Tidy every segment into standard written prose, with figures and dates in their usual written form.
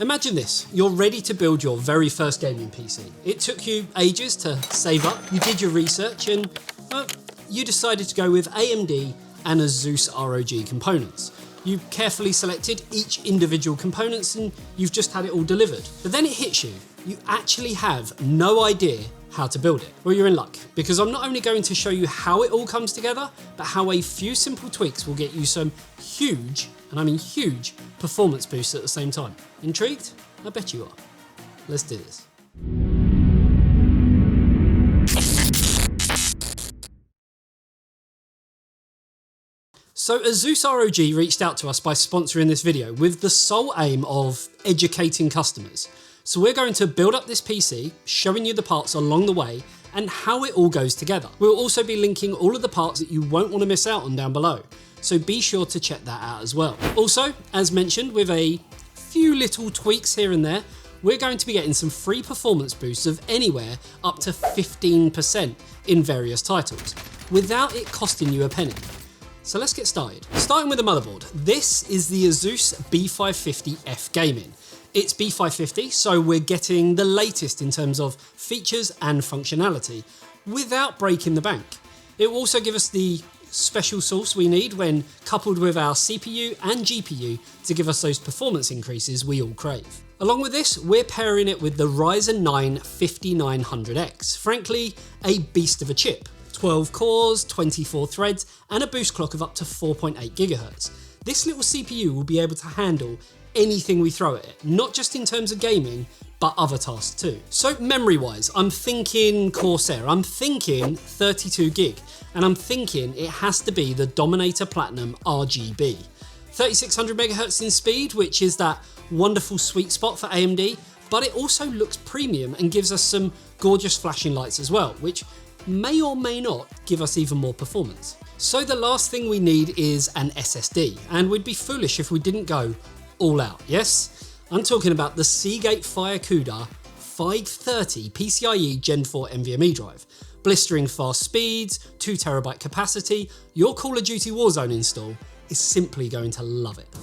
Imagine this, you're ready to build your very first gaming PC. It took you ages to save up, you did your research and you decided to go with AMD and ASUS ROG components. You carefully selected each individual components and you've just had it all delivered. But then it hits you, you actually have no idea how to build it. Well, you're in luck, because I'm not only going to show you how it all comes together, but how a few simple tweaks will get you some huge, and I mean huge, performance boosts at the same time. Intrigued? I bet you are. Let's do this. So ASUS ROG reached out to us by sponsoring this video with the sole aim of educating customers. So we're going to build up this PC, showing you the parts along the way and how it all goes together. We'll also be linking all of the parts that you won't want to miss out on down below. So be sure to check that out as well. Also, as mentioned, with a few little tweaks here and there, we're going to be getting some free performance boosts of anywhere up to 15% in various titles, without it costing you a penny. So let's get started. Starting with the motherboard. This is the ASUS B550F Gaming. It's B550, so we're getting the latest in terms of features and functionality without breaking the bank. It will also give us the special sauce we need when coupled with our CPU and GPU to give us those performance increases we all crave. Along with this, we're pairing it with the Ryzen 9 5900X. Frankly, a beast of a chip. 12 cores, 24 threads, and a boost clock of up to 4.8 GHz. This little CPU will be able to handle anything we throw at it, not just in terms of gaming, but other tasks too. So memory wise, I'm thinking Corsair, I'm thinking 32 gig, and I'm thinking it has to be the Dominator Platinum RGB. 3600 megahertz in speed, which is that wonderful sweet spot for AMD, but it also looks premium and gives us some gorgeous flashing lights as well, which may or may not give us even more performance. So the last thing we need is an SSD, and we'd be foolish if we didn't go all out, yes? I'm talking about the Seagate FireCuda 530 PCIe Gen 4 NVMe drive. Blistering fast speeds, 2 TB capacity, your Call of Duty Warzone install is simply going to love it.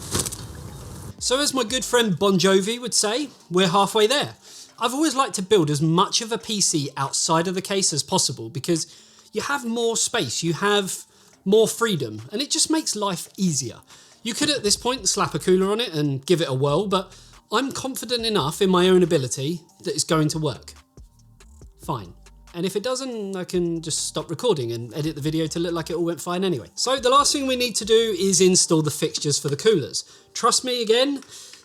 So as my good friend Bon Jovi would say, we're halfway there. I've always liked to build as much of a PC outside of the case as possible because you have more space, you have more freedom, and it just makes life easier. You could at this point slap a cooler on it and give it a whirl, but I'm confident enough in my own ability that it's going to work. Fine. And if it doesn't, I can just stop recording and edit the video to look like it all went fine anyway. So the last thing we need to do is install the fixtures for the coolers. Trust me again,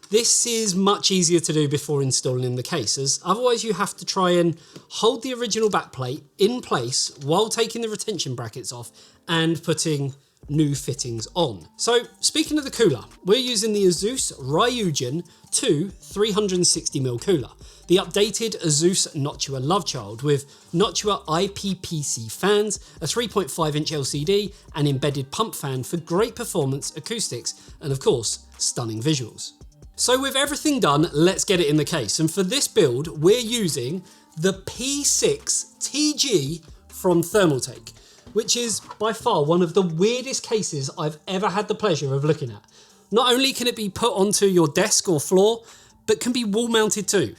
this is much easier to do before installing in the case, as otherwise you have to try and hold the original backplate in place while taking the retention brackets off and putting new fittings on. So speaking of the cooler, we're using the ASUS Ryzen 2 360mm cooler, the updated ASUS Noctua Lovechild with Noctua IPPC fans, a 3.5-inch LCD, and embedded pump fan for great performance, acoustics, and of course, stunning visuals. So with everything done, let's get it in the case. And for this build, we're using the P6 TG from Thermaltake, which is by far one of the weirdest cases I've ever had the pleasure of looking at. Not only can it be put onto your desk or floor, but can be wall mounted too.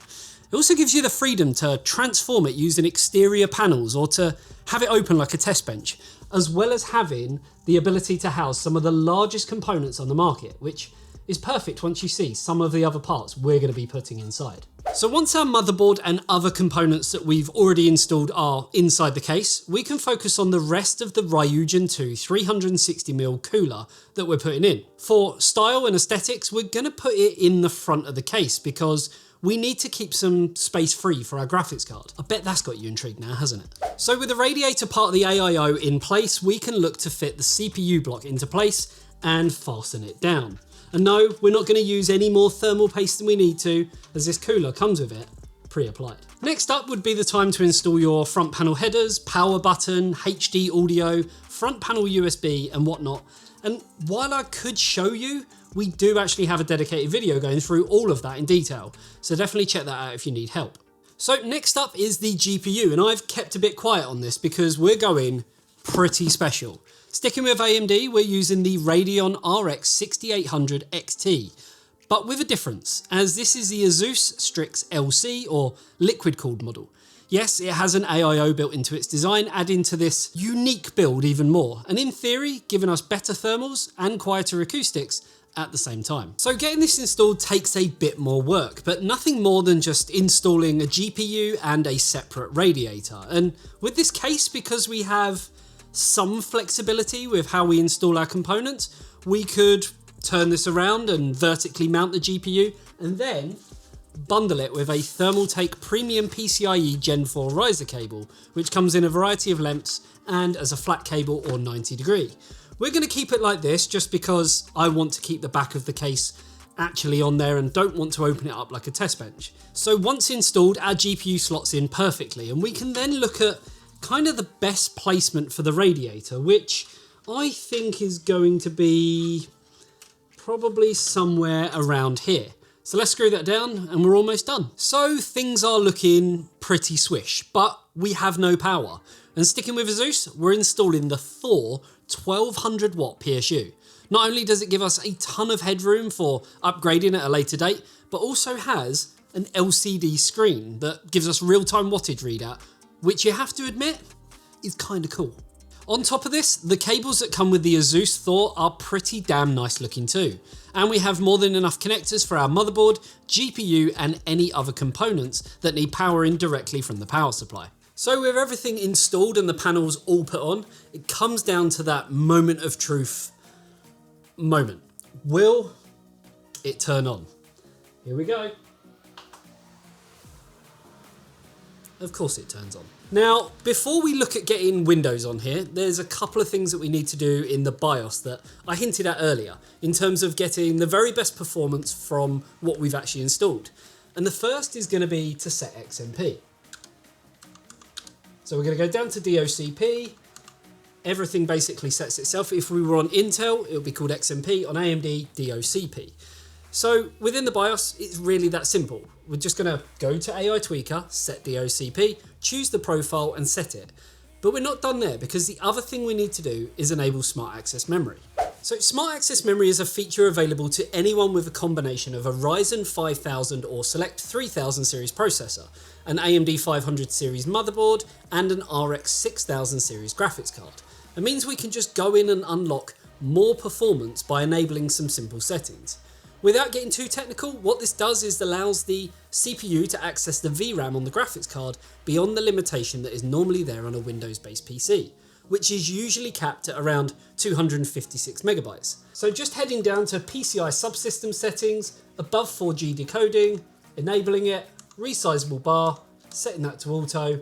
It also gives you the freedom to transform it using exterior panels or to have it open like a test bench, as well as having the ability to house some of the largest components on the market, which is perfect once you see some of the other parts we're going to be putting inside. So once our motherboard and other components that we've already installed are inside the case, we can focus on the rest of the Ryzen 2 360mm cooler that we're putting in. For style and aesthetics, we're going to put it in the front of the case because we need to keep some space free for our graphics card. I bet that's got you intrigued now, hasn't it? So with the radiator part of the AIO in place, we can look to fit the CPU block into place and fasten it down. And no, we're not going to use any more thermal paste than we need to, as this cooler comes with it pre-applied. Next up would be the time to install your front panel headers, power button, HD audio, front panel USB and whatnot. And while I could show you, we do actually have a dedicated video going through all of that in detail. So definitely check that out if you need help. So next up is the GPU, and I've kept a bit quiet on this because we're going pretty special. Sticking with AMD, we're using the Radeon RX 6800 XT. but with a difference, as this is the Asus Strix LC or liquid cooled model. Yes, it has an AIO built into its design, adding to this unique build even more, and in theory, giving us better thermals and quieter acoustics at the same time. So getting this installed takes a bit more work, but nothing more than just installing a GPU and a separate radiator. And with this case, because we have some flexibility with how we install our components, we could turn this around and vertically mount the GPU and then bundle it with a Thermaltake premium PCIe Gen 4 riser cable, which comes in a variety of lengths and as a flat cable or 90 degree. We're going to keep it like this just because I want to keep the back of the case actually on there and don't want to open it up like a test bench. So once installed, our GPU slots in perfectly, and we can then look at kind of the best placement for the radiator, which I think is going to be probably somewhere around here. So let's screw that down and we're almost done. So things are looking pretty swish, but we have no power. And sticking with Asus, we're installing the Thor 1200 watt PSU. Not only does it give us a ton of headroom for upgrading at a later date, but also has an LCD screen that gives us real-time wattage readout, which you have to admit is kind of cool. On top of this, the cables that come with the Asus Thor are pretty damn nice looking too. And we have more than enough connectors for our motherboard, GPU, and any other components that need powering directly from the power supply. So with everything installed and the panels all put on, it comes down to that moment of truth moment. Will it turn on? Here we go. Of course it turns on. Now, before we look at getting Windows on here, there's a couple of things that we need to do in the BIOS that I hinted at earlier in terms of getting the very best performance from what we've actually installed. And the first is going to be to set XMP. So we're going to go down to DOCP. Everything basically sets itself. If we were on Intel, it would be called XMP. On AMD, DOCP. So within the BIOS, it's really that simple. We're just going to go to AI Tweaker, set DOCP, choose the profile and set it. But we're not done there because the other thing we need to do is enable Smart Access Memory. So Smart Access Memory is a feature available to anyone with a combination of a Ryzen 5000 or Select 3000 series processor, an AMD 500 series motherboard, and an RX 6000 series graphics card. It means we can just go in and unlock more performance by enabling some simple settings. Without getting too technical, what this does is allows the CPU to access the VRAM on the graphics card beyond the limitation that is normally there on a Windows-based PC, which is usually capped at around 256 megabytes. So just heading down to PCI subsystem settings, above 4G decoding, enabling it, resizable bar, setting that to auto,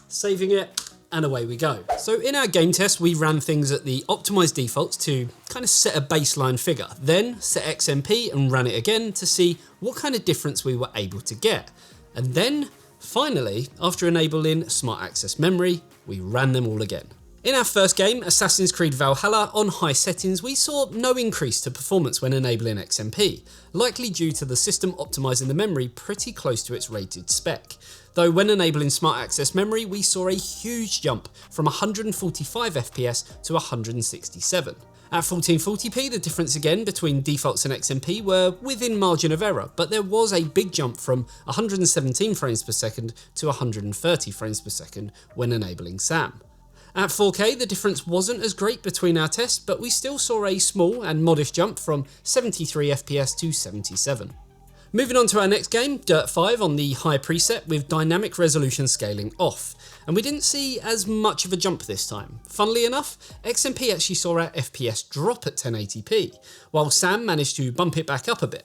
saving it, and away we go. So in our game test, we ran things at the optimized defaults to kind of set a baseline figure, then set XMP and ran it again to see what kind of difference we were able to get. And then finally, after enabling Smart Access Memory, we ran them all again. In our first game, Assassin's Creed Valhalla, on high settings, we saw no increase to performance when enabling XMP, likely due to the system optimizing the memory pretty close to its rated spec. Though when enabling Smart Access Memory, we saw a huge jump from 145 FPS to 167. At 1440p, the difference again between defaults and XMP were within margin of error, but there was a big jump from 117 frames per second to 130 frames per second when enabling SAM. At 4K, the difference wasn't as great between our tests, but we still saw a small and modest jump from 73 FPS to 77. Moving on to our next game, Dirt 5 on the high preset with dynamic resolution scaling off, and we didn't see as much of a jump this time. Funnily enough, XMP actually saw our FPS drop at 1080p, while SAM managed to bump it back up a bit.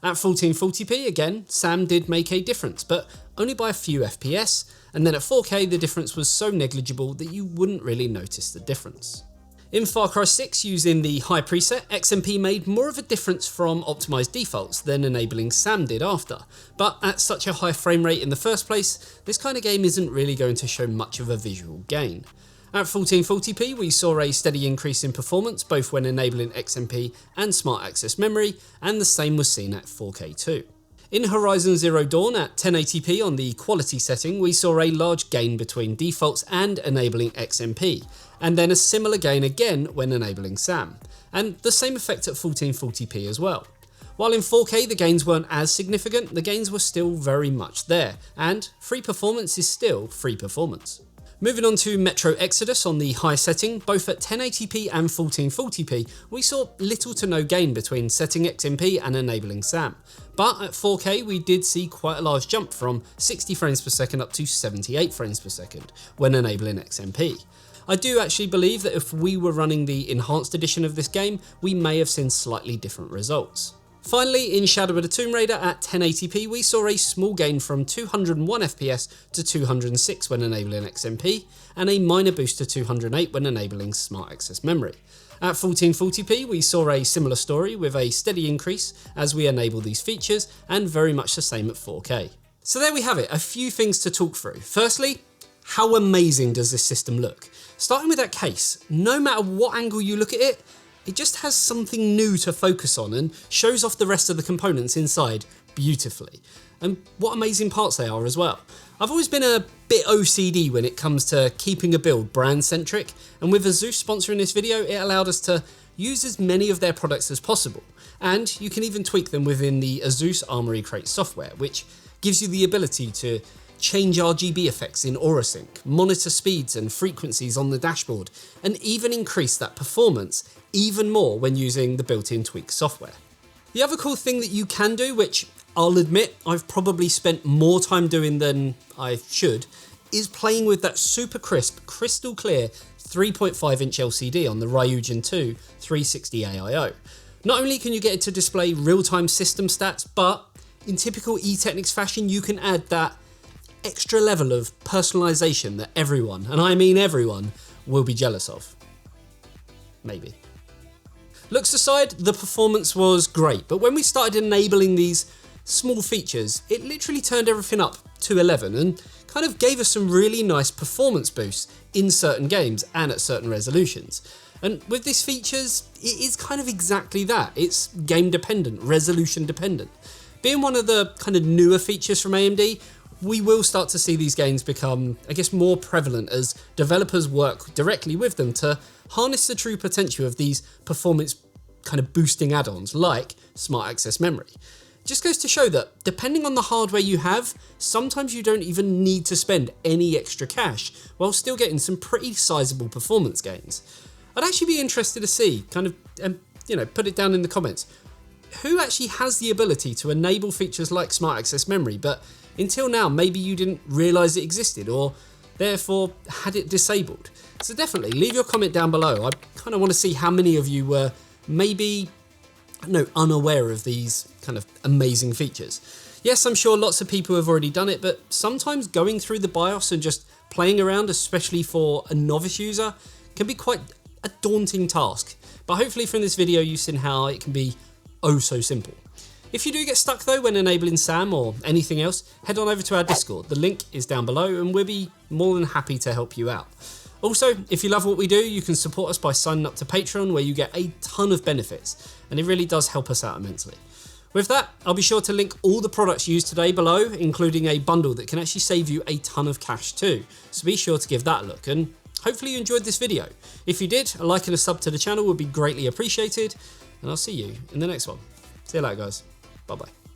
At 1440p, again, SAM did make a difference, but only by a few FPS, and then at 4K the difference was so negligible that you wouldn't really notice the difference. In Far Cry 6 using the high preset, XMP made more of a difference from optimized defaults than enabling SAM did after, but at such a high frame rate in the first place, this kind of game isn't really going to show much of a visual gain. At 1440p we saw a steady increase in performance both when enabling XMP and Smart Access Memory, and the same was seen at 4K too. In Horizon Zero Dawn at 1080p on the quality setting, we saw a large gain between defaults and enabling XMP, and then a similar gain again when enabling SAM, and the same effect at 1440p as well. While in 4K the gains weren't as significant, the gains were still very much there, and free performance is still free performance. Moving on to Metro Exodus on the high setting, both at 1080p and 1440p, we saw little to no gain between setting XMP and enabling SAM. But at 4K we did see quite a large jump from 60 frames per second up to 78 frames per second when enabling XMP. I do actually believe that if we were running the enhanced edition of this game, we may have seen slightly different results. Finally, in Shadow of the Tomb Raider at 1080p, we saw a small gain from 201 FPS to 206 when enabling XMP, and a minor boost to 208 when enabling Smart Access Memory. At 1440p, we saw a similar story with a steady increase as we enable these features, and very much the same at 4K. So there we have it, a few things to talk through. Firstly, how amazing does this system look? Starting with that case, no matter what angle you look at it, it just has something new to focus on and shows off the rest of the components inside beautifully. And what amazing parts they are as well. I've always been a bit OCD when it comes to keeping a build brand centric, and with Asus sponsoring this video, it allowed us to use as many of their products as possible. And you can even tweak them within the Asus Armoury Crate software, which gives you the ability to change RGB effects in AuraSync, monitor speeds and frequencies on the dashboard, and even increase that performance even more when using the built-in tweak software. The other cool thing that you can do, which I'll admit I've probably spent more time doing than I should, is playing with that super crisp, crystal clear 3.5-inch LCD on the Ryzen 2 360 AIO. Not only can you get it to display real-time system stats, but in typical eTeknix fashion, you can add that extra level of personalization that everyone, and I mean everyone, will be jealous of. Maybe. Looks aside, the performance was great, but when we started enabling these small features, it literally turned everything up to 11 and kind of gave us some really nice performance boosts in certain games and at certain resolutions. And with these features, it is kind of exactly that. It's game dependent, resolution dependent. Being one of the kind of newer features from AMD, we will start to see these gains become, I guess, more prevalent as developers work directly with them to harness the true potential of these performance kind of boosting add-ons like Smart Access Memory. Just goes to show that depending on the hardware you have, sometimes you don't even need to spend any extra cash while still getting some pretty sizable performance gains. I'd actually be interested to see, kind of, put it down in the comments, who actually has the ability to enable features like Smart Access Memory, but until now maybe you didn't realise it existed or therefore had it disabled. So definitely leave your comment down below. I kind of want to see how many of you were maybe unaware of these kind of amazing features. Yes, I'm sure lots of people have already done it, but sometimes going through the BIOS and just playing around, especially for a novice user, can be quite a daunting task. But hopefully from this video you've seen how it can be oh so simple. If you do get stuck though when enabling SAM or anything else, head on over to our Discord. The link is down below and we'll be more than happy to help you out. Also, if you love what we do, you can support us by signing up to Patreon, where you get a ton of benefits, and it really does help us out immensely. With that, I'll be sure to link all the products used today below, including a bundle that can actually save you a ton of cash too, so be sure to give that a look, and hopefully you enjoyed this video. If you did, a like and a sub to the channel would be greatly appreciated, and I'll see you in the next one. See you later guys, bye bye.